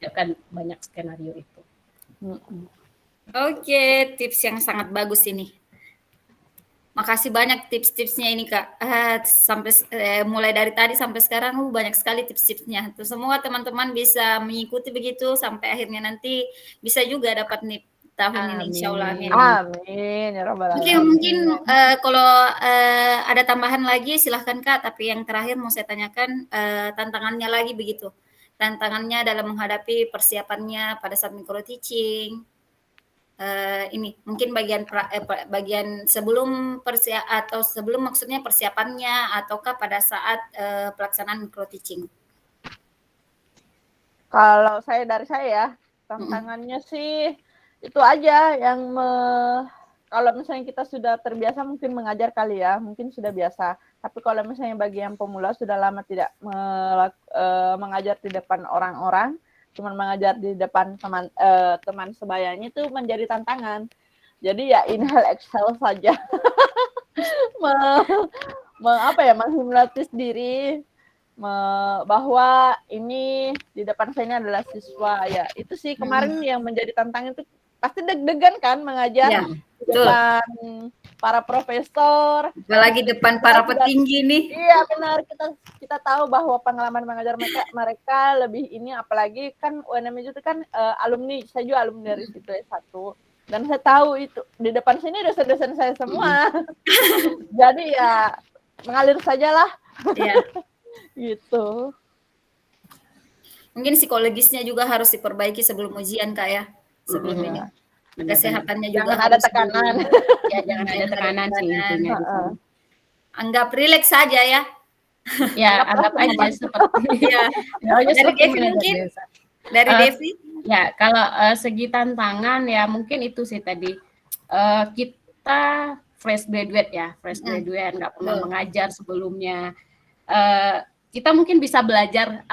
siapkan banyak skenario itu. Oke, tips yang sangat bagus ini. Makasih banyak tips-tipsnya ini Kak. Sampai mulai dari tadi sampai sekarang banyak sekali tips-tipsnya. Terus semua teman-teman bisa mengikuti begitu sampai akhirnya nanti bisa juga dapat NIP tahun ini insyaallah. Amin. Amin ya rabbal alamin. Mungkin kalau ada tambahan lagi silahkan Kak. Tapi yang terakhir mau saya tanyakan tantangannya lagi begitu. Tantangannya dalam menghadapi persiapannya pada saat micro teaching. Ini mungkin bagian sebelum maksudnya persiapannya ataukah pada saat pelaksanaan micro teaching. Kalau dari saya ya, tantangannya sih itu aja yang kalau misalnya kita sudah terbiasa mungkin mengajar kali ya, mungkin sudah biasa. Tapi kalau misalnya bagi yang pemula sudah lama tidak mengajar di depan orang-orang, cuma mengajar di depan teman sebayanya itu menjadi tantangan. Jadi ya inhale exhale saja. Menghipnotis diri bahwa ini di depan saya ini adalah siswa ya. Itu sih kemarin yang menjadi tantangan itu pasti deg-degan kan mengajar di depan para profesor, apalagi depan para petinggi nih. Iya benar, kita tahu bahwa pengalaman mengajar mereka lebih ini, apalagi kan UNM itu kan alumni, saya juga alumni dari situ S1, dan saya tahu itu di depan sini dosen-dosen saya semua. Jadi ya mengalir sajalah. Iya. Gitu. Mungkin psikologisnya juga harus diperbaiki sebelum ujian Kak ya. Sebelumnya. Kesehatannya juga jangan ada tekanan. Ya, jangan ada tekanan sih intinya. Anggap rileks saja ya. Ya, anggap aja seperti ya. Dari Devi mungkin. Dari Devi. Ya, kalau segi tantangan ya mungkin itu sih tadi. Kita fresh graduate nggak pernah mengajar sebelumnya. Kita mungkin bisa belajar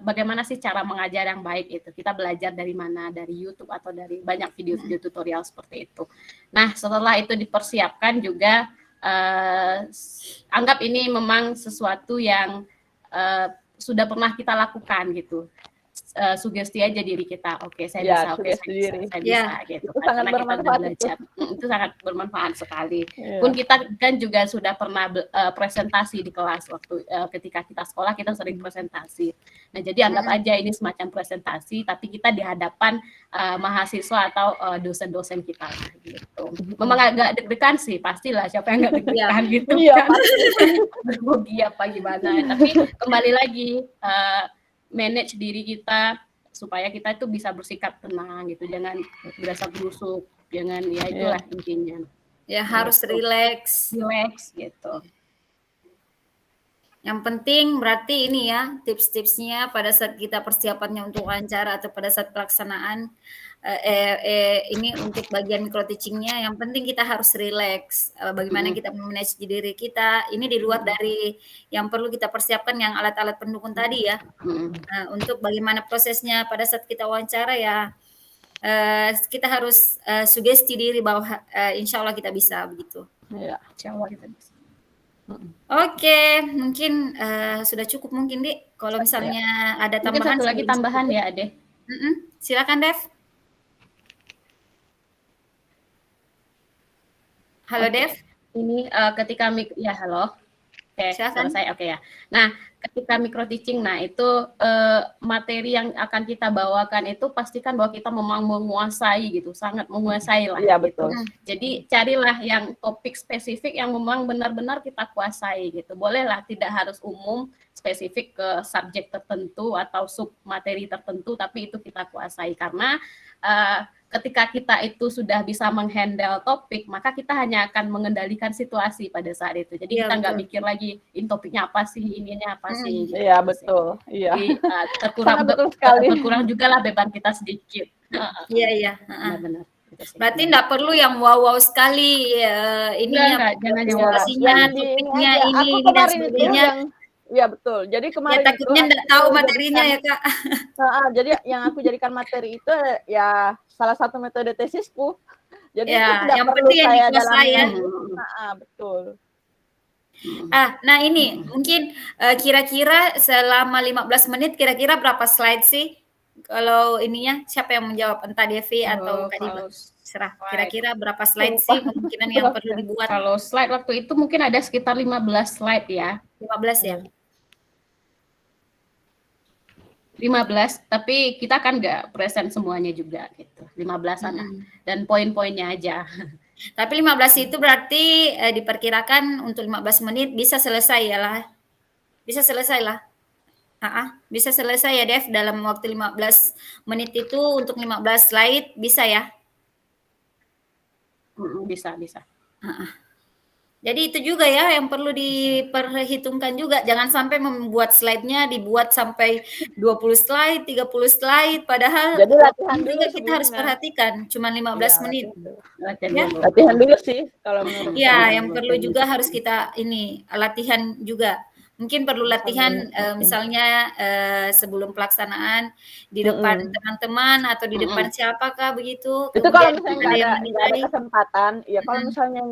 bagaimana sih cara mengajar yang baik itu. Kita belajar dari mana? Dari YouTube atau dari banyak video-video tutorial seperti itu. Nah, setelah itu dipersiapkan juga anggap ini memang sesuatu yang sudah pernah kita lakukan gitu. Sugesti aja diri kita, oke saya bisa gitu. Itu sangat bermanfaat itu sangat bermanfaat sekali. Pun kita kan juga sudah pernah presentasi di kelas waktu ketika kita sekolah kita sering presentasi. Nah jadi anggap aja ini semacam presentasi, tapi kita di hadapan mahasiswa atau dosen-dosen kita gitu. Memang agak deg-degan sih, pastilah siapa yang nggak deg-degan gitu. Iya, grogi apa gimana. Tapi kembali lagi. Manage diri kita supaya kita itu bisa bersikap tenang gitu, jangan berasa busuk, jangan ya itulah intinya. Ya harus relax gitu. Yang penting berarti ini ya tips-tipsnya pada saat kita persiapannya untuk wawancara atau pada saat pelaksanaan ini untuk bagian micro teachingnya, yang penting kita harus relax. Bagaimana kita memanage diri kita, ini di luar dari yang perlu kita persiapkan yang alat-alat pendukung tadi ya. Untuk bagaimana prosesnya pada saat kita wawancara ya, kita harus sugesti diri bahwa insya Allah kita bisa begitu. Ya, insya Allah kita bisa. Oke, mungkin sudah cukup mungkin, Dik. Kalau misalnya ada Mungkin tambahan satu lagi sebelum tambahan ditutup. ya, Ade. Silakan, Dev. Halo, Oke. Dev. Ini ketika ya halo. Oke, Silakan. selesai. Oke ya. Nah, ketika micro teaching, nah itu materi yang akan kita bawakan itu pastikan bahwa kita memang menguasai gitu, sangat menguasai lah Iya, gitu. betul. Jadi carilah yang topik spesifik yang memang benar-benar kita kuasai gitu. Bolehlah tidak harus umum, spesifik ke subjek tertentu atau sub materi tertentu, tapi itu kita kuasai karena ketika kita itu sudah bisa menghandle topik, maka kita hanya akan mengendalikan situasi pada saat itu. Jadi Iya, kita nggak betul. mikir lagi, ini topiknya apa sih, ininya apa sih. Gitu. Iya, betul. Iya. Jadi Sangat betul sekali. berkurang juga lah beban kita sedikit. Iya, iya. Benar-benar. Berarti nggak perlu yang wow-wow sekali ininya, jangan yang presentasinya, Yang di topiknya aja. ini Aku dan kemarin itu sebagainya. yang Iya betul. Jadi Ya kemarin itu takutnya nggak tahu materinya ya, Kak. jadi yang aku jadikan materi itu ya salah satu metode tesisku. Jadi itu Ya, tidak yang perlu penting yang saya dikuasai dalami ya. lagi. Betul. Nah ini mungkin kira-kira selama 15 menit kira-kira berapa slide sih? Kalau ininya siapa yang menjawab, entah Devi atau Kak Diba? Serah. Kira-kira berapa slide sih kemungkinan yang perlu dibuat? Kalau slide waktu itu mungkin ada sekitar 15 slide ya. 15 ya? 15, tapi kita kan nggak present semuanya juga gitu. 15-an dan poin-poinnya aja. Tapi 15 itu berarti diperkirakan untuk 15 menit bisa selesai ya lah. Bisa selesai lah. Bisa selesai ya Dev dalam waktu 15 menit itu untuk 15 slide bisa ya? Bisa. Jadi itu juga ya yang perlu diperhitungkan juga. Jangan sampai membuat slide-nya dibuat sampai 20 slide, 30 slide. Padahal jadi latihan dulu juga kita harus perhatikan. Cuma 15 menit. Latihan dulu sih kalau menurut ya, yang perlu juga harus kita latihan juga. Mungkin perlu latihan misalnya sebelum pelaksanaan di depan teman-teman atau di depan siapakah begitu. Itu kalau misalnya nggak ada kesempatan, ya kalau misalnya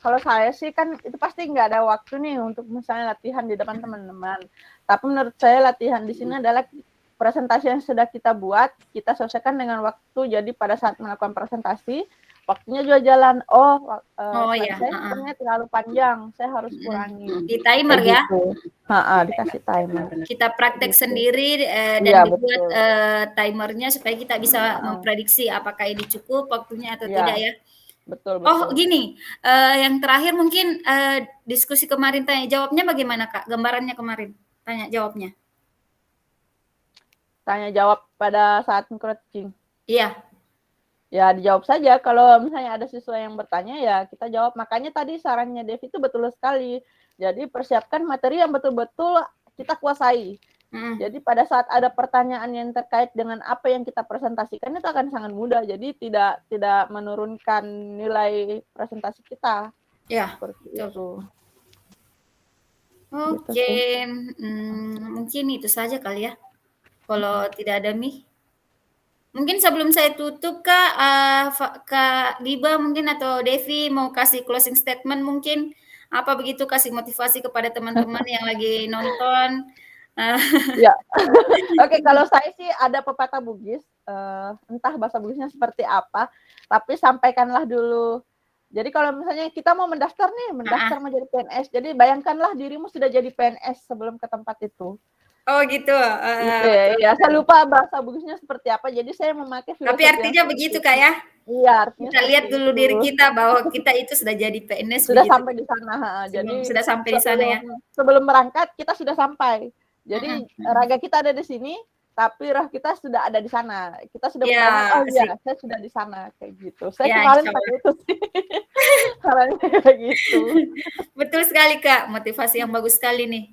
kalau saya sih kan itu pasti nggak ada waktu nih untuk misalnya latihan di depan teman-teman. Tapi menurut saya latihan di sini adalah presentasi yang sudah kita buat, kita selesaikan dengan waktu. Jadi pada saat melakukan presentasi, waktunya juga jalan. Saya sebenarnya terlalu panjang, saya harus kurangi. Di timer ya? Dikasih timer. Kita praktek sendiri dan dibuat timernya supaya kita bisa memprediksi apakah ini cukup waktunya atau tidak ya. Betul. Gini, yang terakhir mungkin diskusi kemarin tanya jawabnya bagaimana Kak? Gambarannya kemarin tanya jawabnya. Tanya jawab pada saat micro teaching. Iya. Ya dijawab saja. Kalau misalnya ada siswa yang bertanya ya kita jawab. Makanya tadi sarannya Devi itu betul sekali. Jadi persiapkan materi yang betul-betul kita kuasai. Jadi pada saat ada pertanyaan yang terkait dengan apa yang kita presentasikan itu akan sangat mudah. Jadi tidak menurunkan nilai presentasi kita. Ya. Seperti itu. Oke, mungkin itu saja kali ya. Kalau tidak ada mungkin sebelum saya tutup Kak Diba mungkin atau Devi mau kasih closing statement mungkin apa begitu, kasih motivasi kepada teman-teman yang lagi nonton. Ya. Oke, kalau saya sih ada pepatah Bugis, entah bahasa Bugisnya seperti apa, tapi sampaikanlah dulu. Jadi kalau misalnya kita mau mendaftar menjadi PNS, jadi bayangkanlah dirimu sudah jadi PNS sebelum ke tempat itu. Oh gitu. Ya, saya lupa bahasa Bugisnya seperti apa. Jadi saya memakai filosofi. Tapi artinya begitu Kak ya? Iya, artinya kita lihat dulu diri kita bahwa kita itu sudah jadi PNS. Sudah sampai di sana. Jadi sudah sampai di sana ya. Sebelum berangkat kita sudah sampai. Jadi raga kita ada di sini, tapi roh kita sudah ada di sana. Kita sudah saya sudah di sana kayak gitu. Saya kemarin pakai itu sih. Caranya kayak gitu. Betul sekali Kak, motivasi yang bagus sekali nih.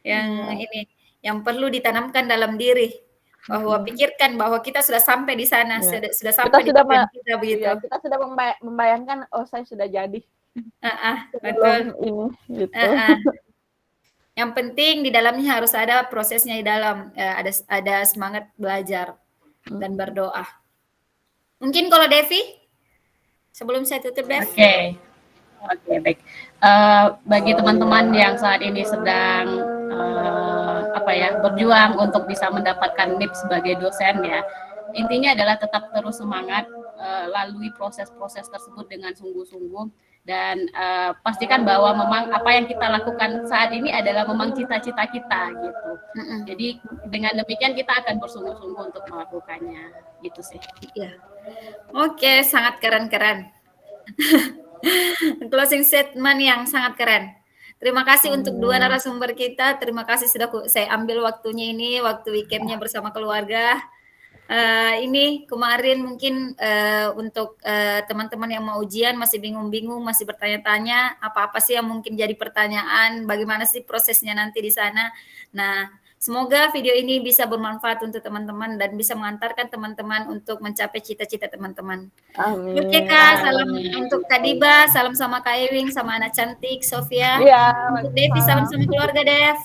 Yang ini yang perlu ditanamkan dalam diri bahwa pikirkan bahwa kita sudah sampai di sana, sudah sampai di tujuan kita begitu. Iya, kita sudah membayangkan saya sudah jadi. Betul. Ini gitu. Yang penting di dalamnya harus ada prosesnya di dalam, ada semangat belajar dan berdoa. Mungkin kalau Devi sebelum saya tutup Dev. Oke. Oke, baik. Bagi teman-teman yang saat ini sedang berjuang untuk bisa mendapatkan NIP sebagai dosen ya, intinya adalah tetap terus semangat, lalui proses-proses tersebut dengan sungguh-sungguh dan pastikan bahwa memang apa yang kita lakukan saat ini adalah memang cita-cita kita gitu. Jadi dengan demikian kita akan bersungguh-sungguh untuk melakukannya, gitu sih. Iya. Oke, sangat keren-keren. Closing statement yang sangat keren. Terima kasih untuk dua narasumber kita. Terima kasih sudah saya ambil waktunya ini, waktu weekendnya bersama keluarga. Ini kemarin mungkin untuk teman-teman yang mau ujian masih bingung-bingung, masih bertanya-tanya apa-apa sih yang mungkin jadi pertanyaan, bagaimana sih prosesnya nanti di sana. Nah, semoga video ini bisa bermanfaat untuk teman-teman dan bisa mengantarkan teman-teman untuk mencapai cita-cita teman-teman. Amin. Oke Kak, salam untuk Kak Diba, salam sama Kak Ewing, sama anak cantik Sofia. Iya, Untuk Devi, salam sama keluarga Dev.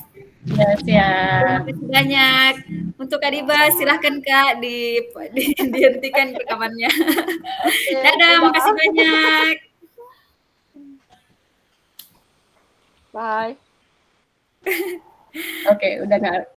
Ya, siap. Terima kasih banyak. Untuk Kak Diba, silahkan Kak dihentikan rekamannya. Dadah, makasih banyak. Bye. Oke, udah nggak